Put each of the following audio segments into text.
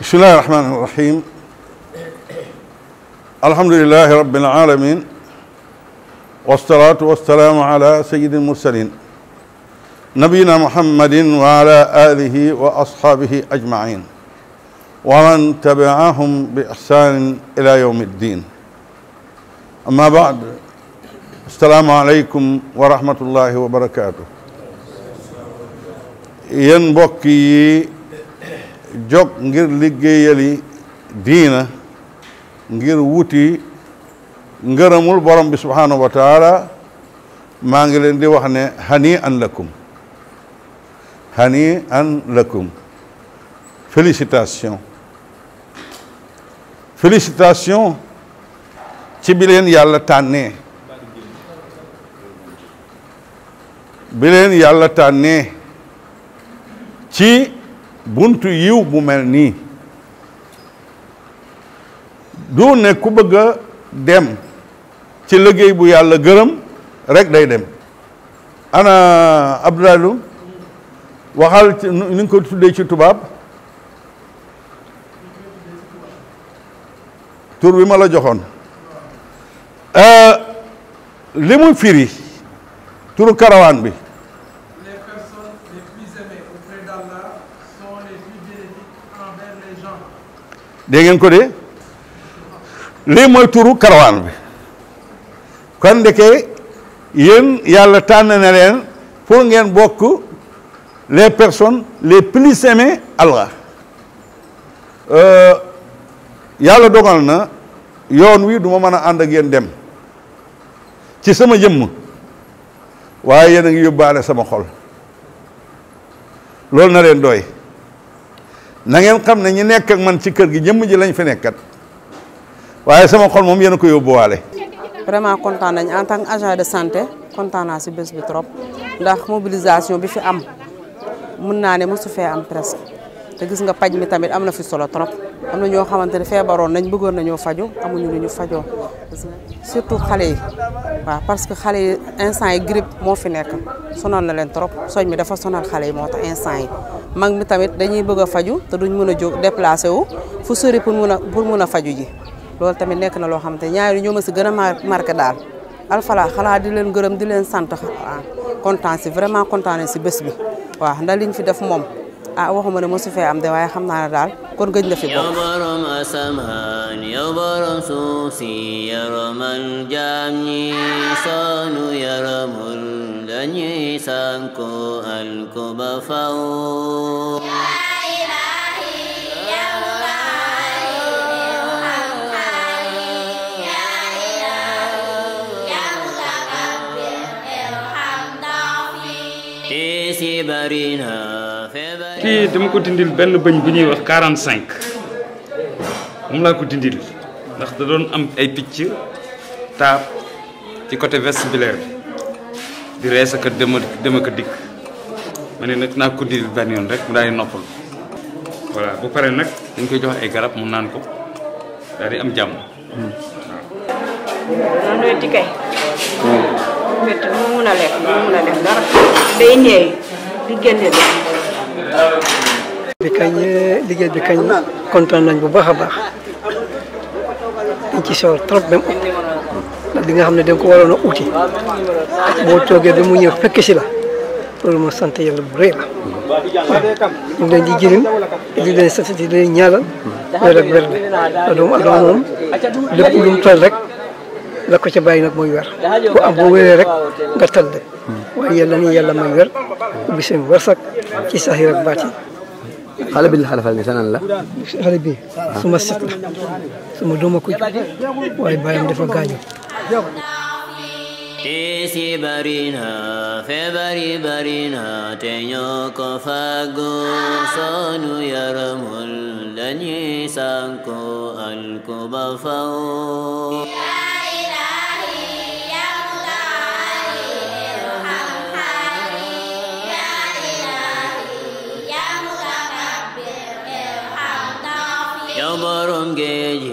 بسم الله الرحمن الرحيم الحمد لله رب العالمين والصلاة والسلام على سيد المرسلين نبينا محمد وعلى آله وأصحابه أجمعين ومن تبعهم بإحسان إلى يوم الدين أما بعد السلام عليكم ورحمة الله وبركاته yen mbokk yi jóg ngir liggéeyali diina ngir wuti ngërëmul borom bi subhanahu wa taala maa ngi leen di wax ne hani an lakum félicitations ci bi leen yàlla tànnee ci buntu yiw bu mel nii du ne ku bëgg a dem ci liggéey bu yàlla gërëm rek day dem ana Abdoulaye waxal ci ni nga ko tuddee ci tubaab tur bi ma la joxoon li muy firi turu karawaan bi dégg ngeen ko de lii mooy turu karawaan bi kon ndeke yéen yàlla tànn na leen pour ngeen bokk les personnes les plus aimées Allah yàlla dogal na yoon wi du ma mën a ànd ak yéen dem ci sama jëmm waaye yéen a ngi yóbbaale sama xol loolu na leen doy na ngeen xam ne ñi nekk ak man ci kër gi jëmm ji lañ fi nekkat waaye sama xol moom yéen a ko yóbbuwaale. vraiment kontaan nañ en tant que agent de santé kontaan naa si bés bi trop ndax mobilisation bi fi am mun naa ne mosu fee am presque te gis nga paj mi tamit am na fi solo trop am na ñoo xamante ne feebaroon nañ bëggoon nañoo faju amuñu lu ñu fajoo surtout xale yi waaw parce que xale yi instant yi grippe moo fi nekk sonal na leen trop soñ mi dafa sonal xale yi moo tax instant yi mag mi tamit dañuy bëgg a faju te duñ mën a jóg déplacé wu fu sori pour mun a faju ji loolu tamit nekk na loo xamante ñaari ñoo ma si gën a marqué daal alfala xalaa di leen gërëm di leen sant waaw kontaan si vraiment kontaan nañ si bés bi waaw ndax liñ fi def moom waxuma ne mosu fee am de waaye xam naa ne daal kon gëj na fi bokk. yow borom asamaan yow borom suuf si yaramal jaam ñi soonu yaramul dañuy sànku alku ba faw. kii dama ko dindil benn bëñ bu ñuy wax 45 moom laa ko dindil ndax da doon am ay picc taab ci côté vestibulaire bi di rees ak dem ak dikk ma ne nag naa ko dindil benn yoon rek mu daal di noppal voilà bu pare nag dañ koy jox ay garab mu naan ko daal di am jàmm. waaw nooy tikkay. métti mu mun a lekk mu mun a def dara day ñëw di génne liggéey bi kañ kontaan nañ bu baax a baax dañ ci sawar trop même ndax li nga xam ne dañ ko waroon a uti boo toogee ba mu ñëw fekk si la loolu moo sant yàlla bu rëy la ñu ngi leen di jëriñ di leen sant di leen ñaanal weer ak weer de doomu adama moom lépp lu mu tal rek la ko ca bàyyi nag mooy weer bu am boo wéree rek nga tal de waaye yàlla ni yàlla may weer ubbi seen wërsëg ci saxir ak baati xale bi la xalafal ni sanan la xale bi suma set la suma dooma ko waaye bàyyam dafa gaañu tiisi barina feebari barina te ñoo ko fàggu soonu yaramul dañuy sànku alku ba faw. yow borom géej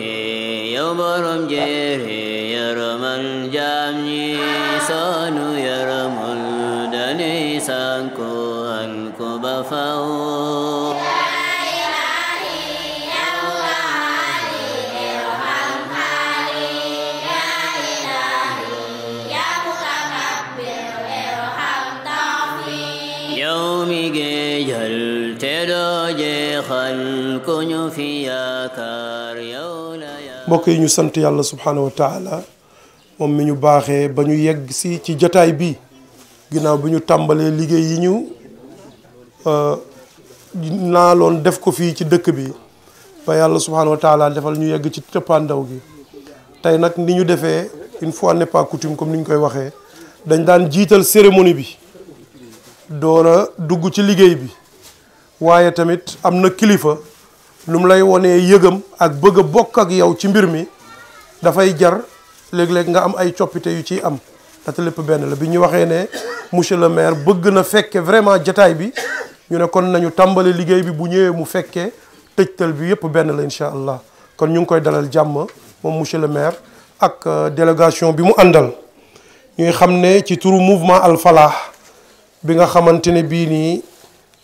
yow borom jéere yaramal jaam ñi soonu yaramul dañuy sànku alku ba faw yow mi géejal te doo jeexal ku ñu fi yaakaar yow la mbokk yi ñu sant yàlla subhanahu wa taala moom mi ñu baaxee ba ñu yegg si ci jotaay bi ginnaaw bi ñu tàmbalee liggéey yi ñu naaloon def ko fii ci dëkk bi ba yàlla subhanahu wa taala defal ñu yegg ci tëppaandaw gi tey nag ni ñu defee une fois n'est pas coutume comme ni ñu koy waxee dañ daan jiital cérémonie bi door a dugg ci liggéey bi waaye tamit am na kilifa lu mu lay wonee yëgam ak bëgg a bokk ak yow ci mbir mi dafay jar léeg-léeg nga am ay coppite yu ciy am te lépp benn la bi ñu waxee ne monsieur le maire bëgg na fekke vraiment jataay bi ñu ne kon nañu tàmbale liggéey bi bu ñëwee mu fekkee tëjtal bi yëpp benn la incha allah kon ñu ngi koy dalal jàmm moom monsieur le maire ak délégation bi mu àndal ñuy xam ne ci turu mouvement Al Falah bi nga xamante ne bii nii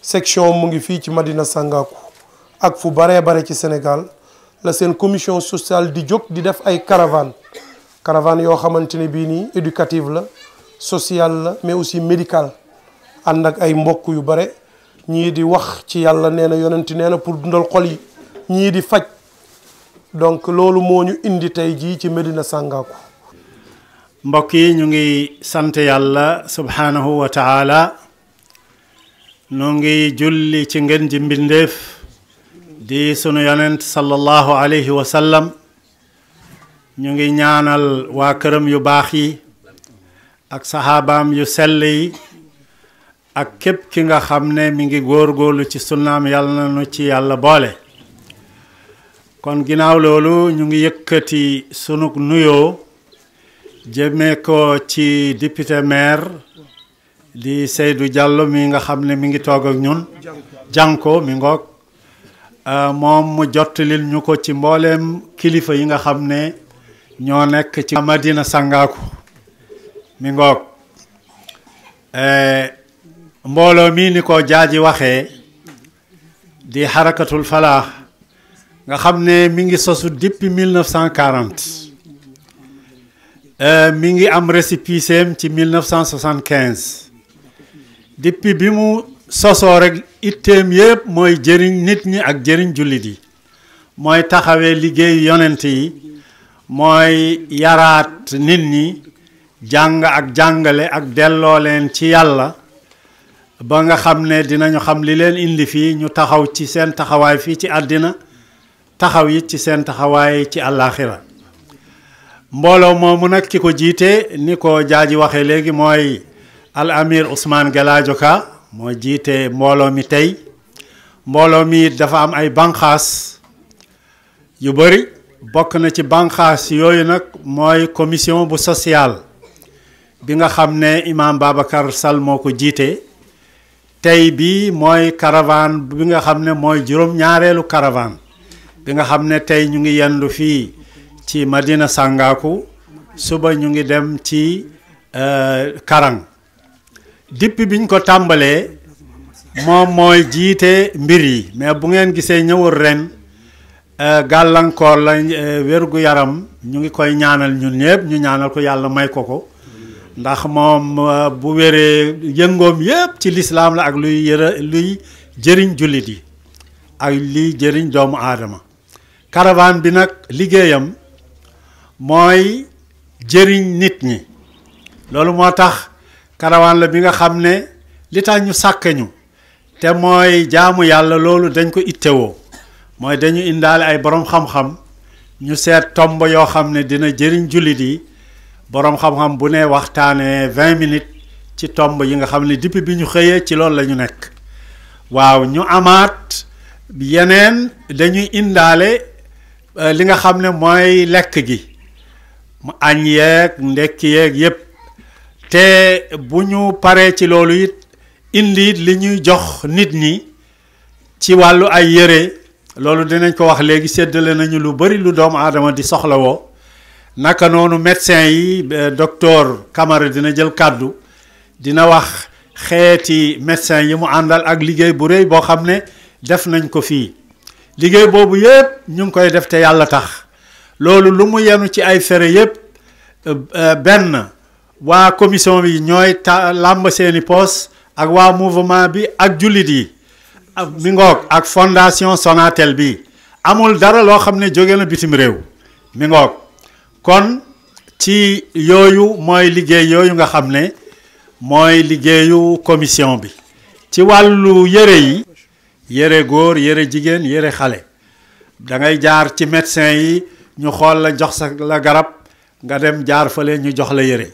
section mu ngi fii ci Madina Sangaku ak fu baree bare ci Sénégal la seen commission sociale di jóg di def ay caravane yoo xamante ne bii nii éducative la sociale la mais aussi médical ànd ak ay mbokk yu bare ñii di wax ci yàlla nee na yonenti nee na pour dundal xol yi ñii di faj donc loolu moo ñu indi tey jii ci Madina Sangaku mbokk yi ñu ngi sant yàlla subhanahu wa taala nu ngi julli ci ngeen ji mbindeef di sunu yonent sallallahu alayhi wa sallam ñu ngi ñaanal waa këram yu baax yi ak saxaabaam yu sell yi ak képp ki nga xam ne mi ngi góorgóorlu ci sunnaam yàlla na nu ci yàlla boole kon ginnaaw loolu ñu ngi yëkkati sunu nuyoo jëmee ko ci député maire di Seydou Diallo mi nga xam ne mi ngi toog ak ñun jànko mi ngoog moom mu jottalil ñu ko ci mbooleem kilifa yi nga xam ne ñoo nekk ci Madina Sangaku mi ngoog mbooloo mi ni ko jaaji waxee di Harakatul Falah nga xam ne mi ngi sosu depuis 1940 mi ngi am récépissé ci 1975 depuis bi mu sosoo rek itteem yëpp mooy jëriñ nit ñi ak jëriñ jullit yi mooy taxawee liggéeyu yonent yi mooy yaraat nit ñi jàng ak jàngale ak delloo leen ci yàlla ba nga xam ne dinañu xam li leen indi fii ñu taxaw ci seen taxawaay fii ci àddina taxaw yi ci seen taxawaay ci àllaaxira mbooloo moomu nag ki ko jiite ni ko jaaji waxee léegi mooy al amir Ousmane Galadio Ka moo jiite mbooloo mi tey mbooloo mi dafa am ay banqaas yu bëri bokk na ci banqaas yooyu nag mooy commission bu sociale bi nga xam ne imam Babacar Sall moo ko jiite tey bi mooy caravane bi nga xam ne mooy juróom-ñaareelu caravane bi nga xam ne tey ñu ngi yendu fii ci Madina Sangaku suba ñu ngi dem ci Karang depuis biñ ko tàmbalee moom mooy jiite mbir yi mais bu ngeen gisee ñëwul ren gàllankoor la wérgu yaram ñu ngi koy ñaanal ñun ñëpp ñu ñaanal ko yàlla may ko ndax moom bu wéree yëngoom yëpp ci lislaam la ak luy jëriñ jullit yi ak liy jëriñ doomu aadama caravane bi nag liggéeyam mooy jëriñ nit ñi loolu moo tax caravane la bi nga xam ne li tax ñu sàkkañu te mooy jaamu yàlla loolu dañ ko ittewoo mooy dañu indaale ay borom xam-xam ñu seet tomb yoo xam ne dina jëriñ jullit yi borom xam-xam bu ne waxtaanee 20 minutes ci tomb yi nga xam ne depuis bi ñu xëyee ci loolu la ñu nekk waaw ñu amaat yeneen dañuy indaale li nga xam ne mooy lekk gi mu añ yeeg ndekki yeeg yépp te bu ñu paree ci loolu it indi li ñuy jox nit ñi ci wàllu ay yére loolu dinañ ko wax léegi séddale nañu lu bari lu doomu aadama di soxlawoo naka noonu médecin yi docteur Camara dina jël kàddu dina wax xeeti médecin yi mu àndal ak liggéey bu rëy boo xam ne def nañ ko fii liggéey boobu yëpp ñu ngi koy def te yàlla tax loolu lu mu yenu ci ay fere yëpp benn waa commission bi ñooy làmb seeni poos ak waa mouvement bi ak jullit yi mi ngoog ak fondation Sonatel bi amul dara loo xam ne jóge na bitim réew mi ngoog kon ci yooyu mooy liggéey yooyu nga xam ne mooy liggéeyu commission bi ci wàllu yére yi yére góor yére jigéen yére xale da ngay jaar ci médecin yi ñu xool la jox sa la garab nga dem jaar fale ñu jox la yére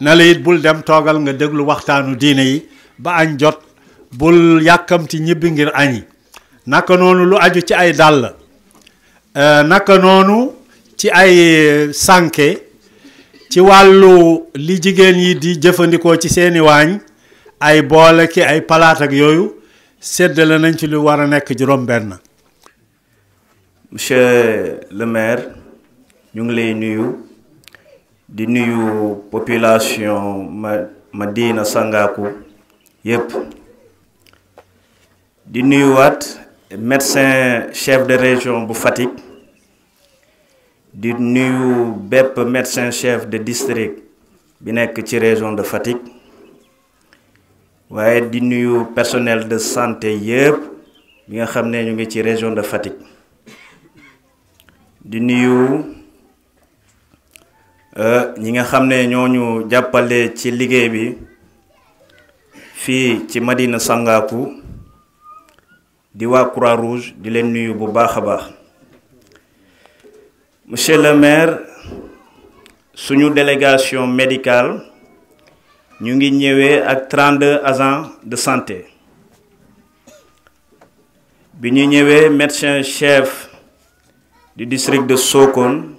na la it bul dem toogal nga déglu waxtaanu diine yi ba añ jot bul yàkkamti ñibbi ngir añi naka noonu lu aju ci ay dàll naka noonu ci ay sànke ci wàllu li jigéen yi di jëfandikoo ci seeni waañ ay boole ki ay palaat ak yooyu séddale nañ ci lu war a nekk juróom-benn. Monsieur le maire ñu ngi lay nuyu di nuyu population Madina Sangaku yépp di nuyuwaat médecin chef de région bu Fatick di nuyu bépp médecin chef de district bi nekk ci région de Fatick waaye di nuyu personnel de santé yépp bi nga xam ne ñu ngi ci région de Fatick di nuyu ñi nga xam ne ñoo ñu jàppale ci liggéey bi fii ci Madina Sangaku di waa Croix-Rouge di leen nuyu bu baax a baax monsieur le maire suñu délégation médicale ñu ngi ñëwee ak 32 agents de santé bi ñu ñëwee médecin chef du district de Sokone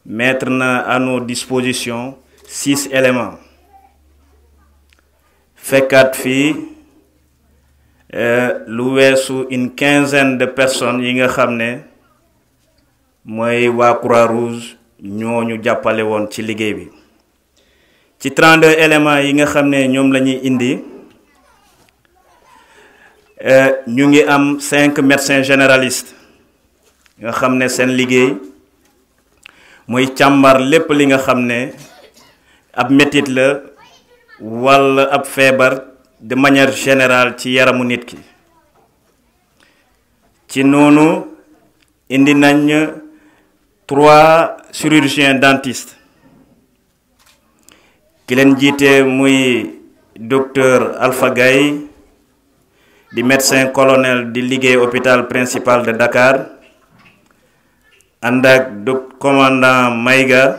mettre na à nos dispositions 6 éléments fekkaat fii lu weesu une quinzaine de personnes yi nga xam ne mooy waa Croix-Rouge ñoo ñu jàppale woon ci liggéey bi ci 32 éléments yi nga xam ne ñoom la ñuy indi ñu ngi am 5 médecins généralistes nga xam ne seen liggéey muy càmbar lépp li nga xam ne ab métit la walla ab feebar de manière générale ci yaramu nit ki ci noonu indi nañ 3 chirurgiens dentistes ki leen jiite muy docteur Alpha Gaye di médecin colonel di liggéey hôpital principal de Dakar ànd ak commandant Maïga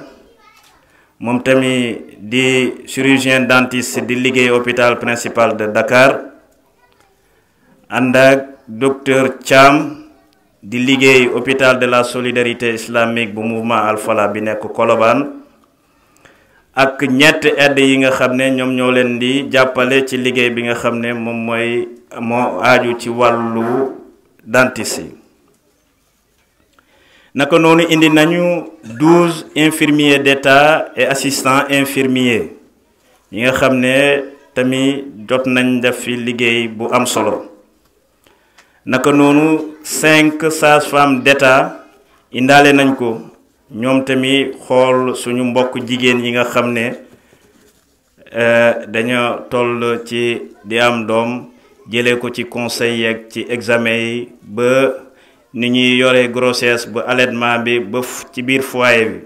moom tamit di chirurgien dentiste di liggéey hôpital principal de Dakar ànd ak docteur Thiam di liggéey hôpital de la solidarité islamique bu mouvement Al-Falah bi nekk Colobane ak ñett aide yi nga xam ne ñoom ñoo leen di jàppale ci liggéey bi nga xam ne moom mooy moo aaju ci wàllu dentiste yi naka noonu indi nañu 12 infirmiers d'État et assistants infirmiers yi nga xam ne tamit jot nañ def fi liggéey bu am solo naka noonu 5 sages-femmes d'État indaale nañ ko ñoom tamit xool suñu mbokk jigéen yi nga xam ne dañoo toll ci di am doom jëlee ko ci conseil yeeg ci examen yi ba ni ñuy yore grossesse ba allaitement bi ba ci biir foyer bi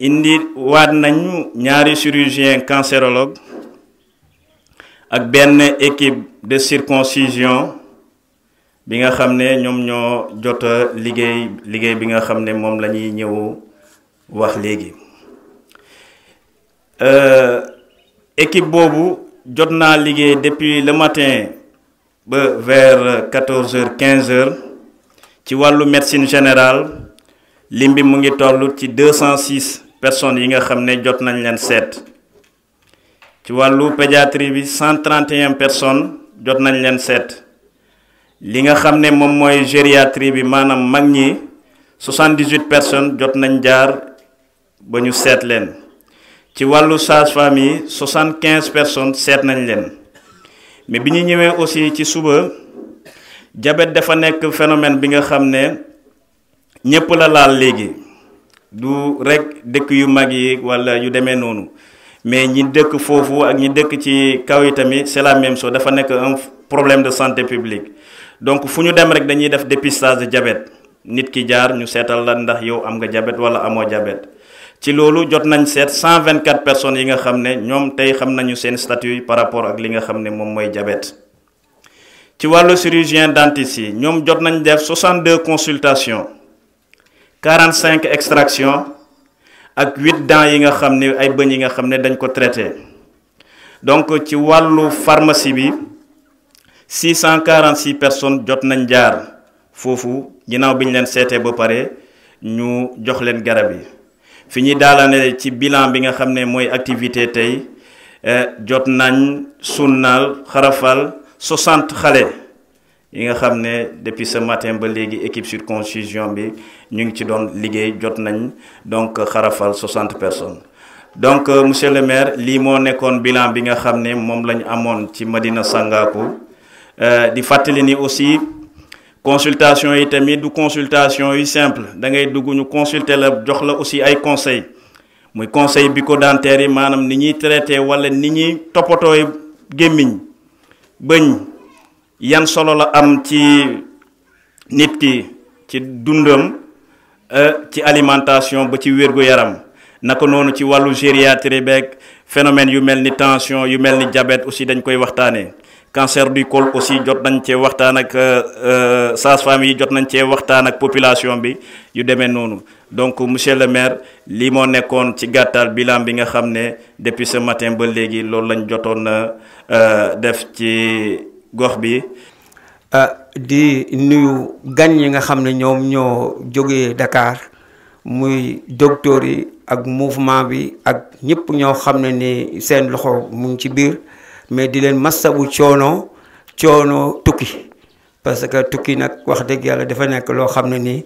indi waat nañu ñaari chirurgien cancérologue ak benn équipe de circoncision bi nga xam ne ñoom ñoo jot a liggéey bi nga xam ne moom la ñuy ñëw wax léegi équipe boobu jot naa liggéey depuis le matin ba vers 14h 15h ci wàllu médecine générale lim bi mu ngi toll ci 206 personnes yi nga xam ne jot nañ leen seet ci wàllu pédiatrie bi 131 personnes jot nañ leen seet li nga xam ne moom mooy gériatrie bi maanaam mag ñi 78 personnes jot nañ jaar ba ñu seet leen ci wàllu sage-femme yi 75 personnes seet nañ leen mais bi ñu ñëwee aussi ci suba diabète dafa nekk phénomène bi nga xam ne ñépp la laal léegi du rek dëkk yu mag yi walla yu demee noonu mais ñi dëkk foofu ak ñi dëkk ci kaw yi tamit c'est la même chose dafa nekk un problème de santé publique donc fu ñu dem rek dañuy def dépistage de diabète nit ki jaar ñu seetal la ndax yow am nga diabète walla amoo diabète ci loolu jot nañ seet 124 personnes yi nga xam ne ñoom tey xam nañu seen statut par rapport ak li nga xam ne moom mooy diabète ci wàllu chirurgien dentiste yi ñoom jot nañ def 62 consultations 45 extractions ak 8 dents yi nga xam ne ay bëñ yi nga xam ne dañ ko traité donc ci wàllu pharmacie bi 646 personnes jot nañ jaar foofu ginnaaw bi ñu leen seetee ba pare ñu jox leen garab yi fi ñuy daalane ci bilan bi nga xam ne mooy activité tey jot nañ sunnaal xarafal 60 xale yi nga xam ne depuis ce matin ba léegi équipe circoncision bi ñu ngi ci doon liggéey jot nañ donc xarafal 60 personnes donc monsieur le maire lii moo nekkoon bilan bi nga xam ne moom lañ amoon ci Madina Sangaku di fàttali ni aussi consultation yi tamit du consultation yu simple da ngay dugg ñu consulter la jox la aussi ay conseil muy conseil bucco-dentaire yi maanaam ni ñuy traité wala ni ñuy toppatooy gémmiñ bëñ yan solo la am ci nit ki ci dundam ci alimentation ba ci wér-gu-yaram naka noonu ci wàllu gériatrie beeg phénomène yu mel ni tension yu mel ni diabète aussi dañ koy waxtaanee cancer du col aussi jot nañ cee waxtaan ak sage-femme yi jot nañ cee waxtaan ak population bi yu demee noonu donc monsieur le maire lii moo nekkoon ci gàttal bilan bi nga xam ne depuis ce matin ba léegi loolu lañ jotoon na def ci gox bi. di nuyu gan yi nga xam ne ñoom ñoo jógee Dakar muy docteur yi ak mouvement bi ak ñëpp ñoo xam ne ni seen loxo mu ngi ci biir. mais di leen massawu coono tukki parce que tukki nag wax dëgg yàlla dafa nekk loo xam ne nii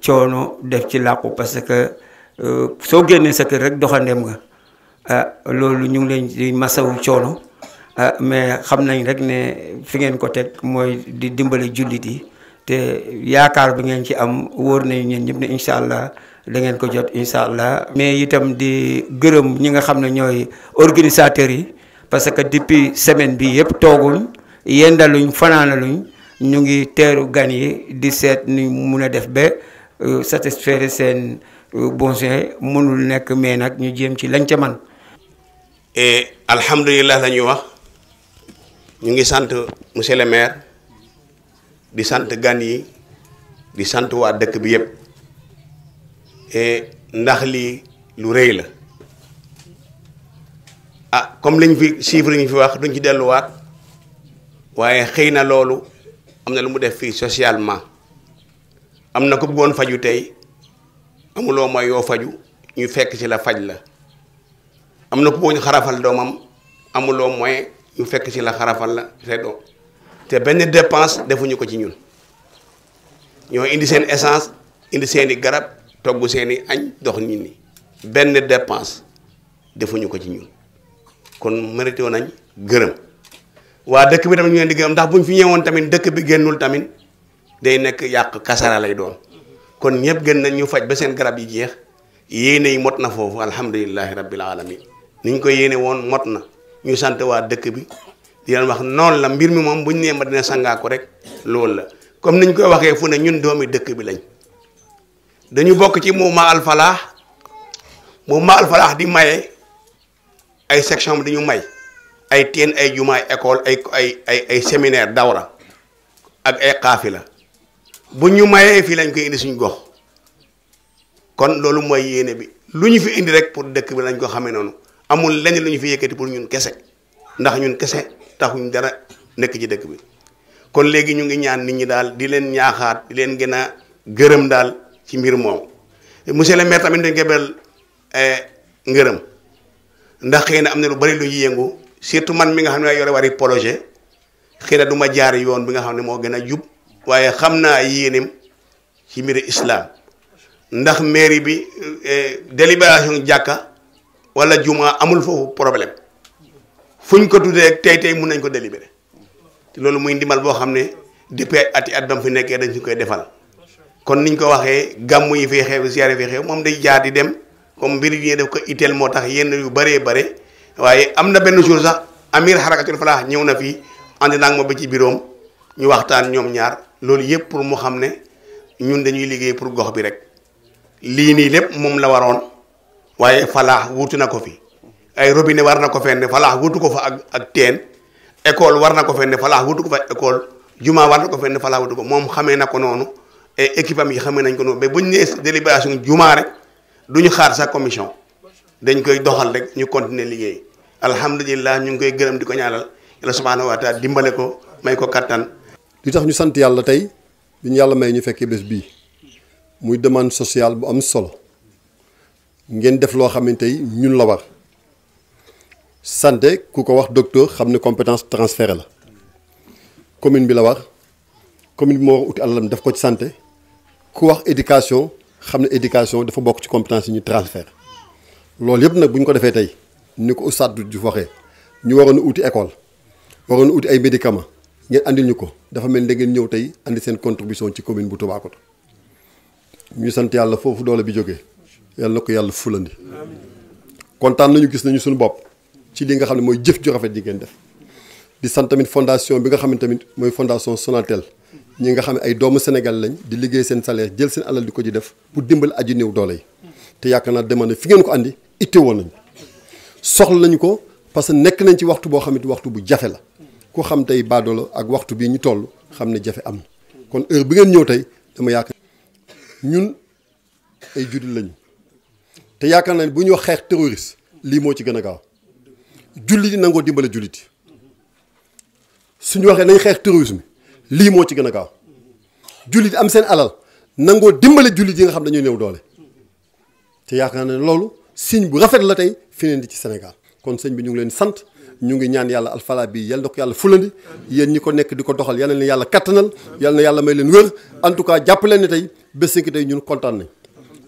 coono def ci làqu parce que soo génnee sa kër rek doxandem nga loolu ñu ngi leen di massawu coono mais xam nañ rek ne fi ngeen ko teg mooy di dimbale jullit yi te yaakaar bi ngeen ci am wóor nañu ñeen ñëpp ne incha allah da ngeen ko jot incha allah. mais itam di gërëm ñi nga xam ne ñooy organisateurs yi. parce que depuis semaine bi yëpp tooguñ yendaluñ fanaanaluñ ñu ngi teeru gan yi di seet ni mun a def ba satisfaire seen besoin mënul nekk mais nag ñu jéem ci lañ ca man et alhamdulilah la ñuy wax ñu ngi sant monsieur le maire di sant gan yi di sant waa dëkk bi yëpp et ndax lii lu rëy la. ah comme liñ fi chiffre ñu fi wax duñ ci delluwaat waaye xëy na loolu am na lu mu def fii socialement am na ko bëggoon faju tey amuloo mooy yoo faju ñu fekk ci la faj la am na ko bëggoon xarafal doomam amuloo mooy ñu fekk ci la xarafal la say doom te benn dépense defuñu ko ci ñun ñoo indi seen essence indi seeni garab togg seeni añ dox nit ñi benn dépense defuñu ko ci ñun kon mérité nañ gërëm waa dëkk bi tamit ñu leen di gërëm ndax buñ fi ñëwoon tamit dëkk bi génnul tamit day nekk yàq kasara lay doon kon ñëpp gën nañ ñu faj ba seen garab yi jeex yéene yi mot na foofu alhamdulilahi rabbil alamin ni ñu ko yéene woon mot na ñu sant waa dëkk bi di leen wax noonu la mbir mi moom buñ nee Madina Sangaku rek loolu la comme niñ koy waxee fu ne ñun doomi dëkk bi lañ dañu bokk ci mouvement Al Falah di maye ay section bi dañu may ay teen ay jumaay école ay séminaire dawra ak ay xaafila bu ñu mayee fii lañ koy indi suñ gox kon loolu mooy yéene bi lu ñu fi indi rek pour dëkk bi lañ ko xamee noonu amul lenn lu ñu fi yëkkati pour ñun kese ndax ñun kese taxuñ dara nekk ci dëkk bi kon léegi ñu ngi ñaan nit ñi daal di leen ñaaxaat di leen gën a gërëm daal ci mbir moom monsieur le maire tamit dañ koy bel ngërëm ndax xëy na am na lu bari lu ñuy yëngu surtout man mi nga xam ne yore wari projet xëy na du ma jaar yoon bi nga xam ne moo gën a jub waaye xam naa yéenem ci mbiri islam ndax mairie bi délibération jàkka wala juma amul foofu problème fuñ ko tuddee tey mun nañ ko délibéré te loolu muy ndimbal boo xam ne depuis at ba mu fi nekkee dañ ñu koy defal kon niñ ko waxee gàmmu yi fi xew siyaare fi xew moom day jaar di dem comme mbir yi def ko itteel moo tax yenn yu bëree bare waaye am na benn jour sax amir Harakatul Falah ñëw na fii ànd naa ak ma ba ci biroom ñu waxtaan ñoom ñaar loolu yëpp pour mu xam ne ñun dañuy liggéey pour gox bi rek lii nii lépp moom la waroon waaye Falah wuutu na ko fi ay robinet war na ko fenn Falah wuutu ko fa ak teen école war na ko fenn Falah wuutu ko fa école juma war na ko fenn Falah wuutu ko moom xamee na ko noonu et équipe am yi xamee nañ ko noonu mais bu ñu nee délibération juma rek du ñu xaar sa commission dañ koy doxal rek ñu continuer liggéey alhamdulilah ñu ngi koy gërëm di ko ñaanal yàlla subhanahu wa taala dimbale ko may ko kattan. li tax ñu sant yàlla tey bi ñu yàlla may ñu fekkee bés bii muy demande sociale bu am solo ngeen def loo xam ne tey ñun la war santé ku ko wax docteur xam ne compétence transférée la commune bi la war commune bi moo war uti alalam def ko ci santé ku wax éducation xam ne éducation dafa bokk ci compétence yi ñu transfert loolu yëpp nag bu ñu ko defee tey ni ko Oustaz Diouf waxee ñu waroon a uti école waroon a uti ay médicaments ngeen andil ñu ko dafa mel ni da ngeen ñëw tey andi seen contribution ci commune bu Toubacouta ñu sant yàlla foofu doole bi jógee yàlla na ko yàlla fulandi kontaan nañu gis nañu suñu bopp ci li nga xam ne mooy jëf ju rafet ji ngeen def di sant tamit fondation bi nga xam ne tamit mooy fondation Sonatel ñi nga xam ne ay doomu Sénégal lañ di liggéey seen salaire jël seen alal di ko ci def pour dimbali aji néew doole yi te yaakaar naa demande fi ngeen ko andi itte woon nañu soxla nañu ko parce que nekk nañ ci waxtu boo xam ne waxtu bu jafe la ku xam tey baadoolo ak waxtu bii ñu toll xam ne jafe am na kon heure bi ngeen ñëw tey dama yaakaar ñun ay jullit lañu te yaakaar naa ne bu ñu wax xeex terroriste lii moo ci gën a gaaw jullit yi nangoo dimbale jullit yi suñu waxee nañ xeex terrorisme lii moo ci gën a gaaw jullit am seen alal nangoo dimbale jullit yi nga xam dañuy néew doole te yaakaar naa ne loolu signe bu rafet la tey fi leen di ci Sénégal kon sëñ bi ñu ngi leen sant ñu ngi ñaan yàlla Al Falah bi yal na ko yàlla fulandi yéen ñi ko nekk di ko doxal yal na leen yàlla kattanal yal na yàlla may leen wér en tout cas jàpp leen ne tey bés ki tey ñun kontaan nañ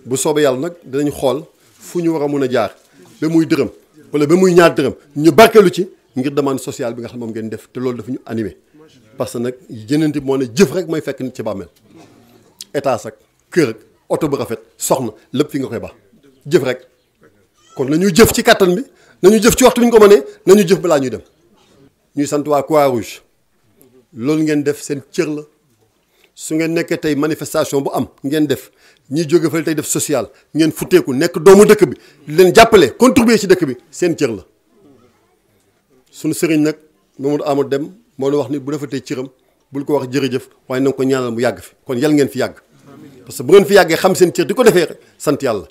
bu soobee yàlla nag dinañ xool fu ñu war a mun a jaar ba muy dërëm wala ba muy ñaar dërëm ñu barkeelu ci ngir demande sociale bi nga xam moom ngeen def te loolu dafa ñu animé parce que nag jënanti moo ne jëf rek mooy fekk nit ci bàmmeel état ak kër ak oto bu rafet soxna lépp fi nga koy baax jëf rek kon nañu jëf ci kattan bi nañu jëf ci waxtu bi ñu ko mënee nañu jëf balaa ñuy dem ñuy sant waa Croix-Rouge loolu ngeen def seen cër la su ngeen nekkee tey manifestation bu am ngeen def ñi jóge fa tey def social ngeen futteeku nekk doomu dëkk bi leen jàppale contribuer ci dëkk bi seen cër la suñu sëriñ nag Mamadou Amadou Dem moo nu wax ni bu defatee cëram bul ko wax jërëjëf waaye na nga ko ñaanal mu yàgg fi kon yal ngeen fi yàgg parce que bu ngeen fi yàggee xam seen cër di ko defee sant yàlla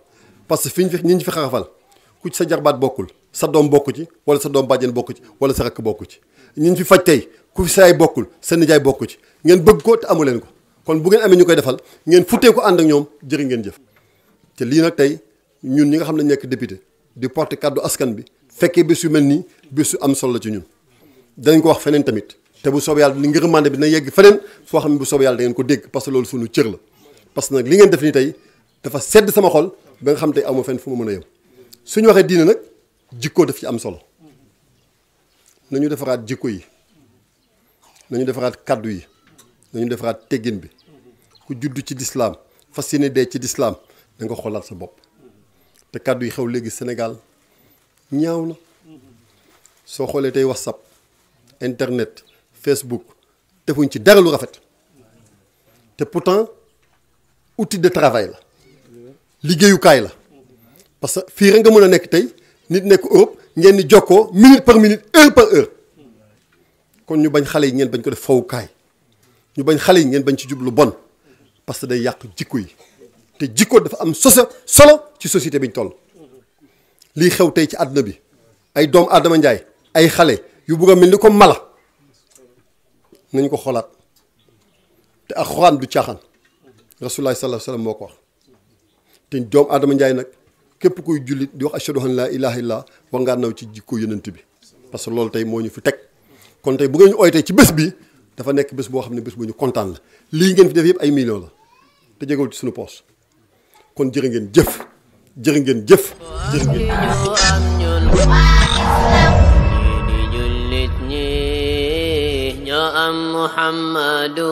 parce que fi ñu fi xarafal ku ci sa jarbaat bokkul sa doom bokku ci wala sa doom bàjjen bokku ci wala sa rakk bokku ci ñu fi faj tey ku fi sa yaay bokkul sa nijaay bokku ci ngeen bëgg ko te amu leen ko kon bu ngeen amee ñu koy defal ngeen futtee ko ànd ak ñoom jërë ngeen jëf te lii nag tey ñun ñi nga xam ne nekk député di porter kàddu askan bi fekkee bés yu mel nii bés yu am solo la ci ñun danañ ko wax feneen tamit te bu soobee yàlla li ngërmande bi dina yegg feneen foo xam ne bu soobee yàlla da ngeen ko dégg parce que loolu suñu cër la parce que nag li ngeen def nii tey dafa sedd sama xol ba nga xam tey amoo fenn fu ma mën a yem suñu waxee diine nag jikkoo daf ci am solo nañu defaraat jikko yi nañu defaraat kàddu yi nañu defaraat teggin bi ku judd ci lislaam fas yéene dee ci lislaam da nga xoolaat sa bopp te kàddu yi xew léegi Sénégal ñaaw na soo xoolee tey WhatsApp internet Facebook defuñ ci dara lu rafet te pourtant outil de travail la liggéeyukaay la parce que fii rek nga mën a nekk tey nit nekk Europe ngeen di jokkoo minute par minute heure par heure kon ñu bañ xale yi ngeen bañ ko def fowukaay ñu bañ xale yi ngeen bañ ci jublu bon parce que day yàq jikko yi te jikko dafa am solo ci société bi ñu toll. lii xew tey ci àdduna bi ay doomu aadama njaay ay xale yu bugg a mel ni comme mala nañu ko xoolaat te ak xuraan du caaxaan rasulullah sallallahu alayhi wasallam moo ko wax te doomu aadama njaay nag képp kuy jullit di wax ashhadu an laa ilaaha illallah war ngaa naw ci jikko yonent bi parce que loolu tey moo ñu fi teg kon tey bu ngeen ñu ooy tey ci bés bi dafa nekk bés boo xam ne bés bu ñu kontaan la lii ngeen fi def yëpp ay millions la te jegewul ci suñu poche kon jërë ngeen jëf jërë ngeen jëf jërë ngeen ñoo am Muhammadu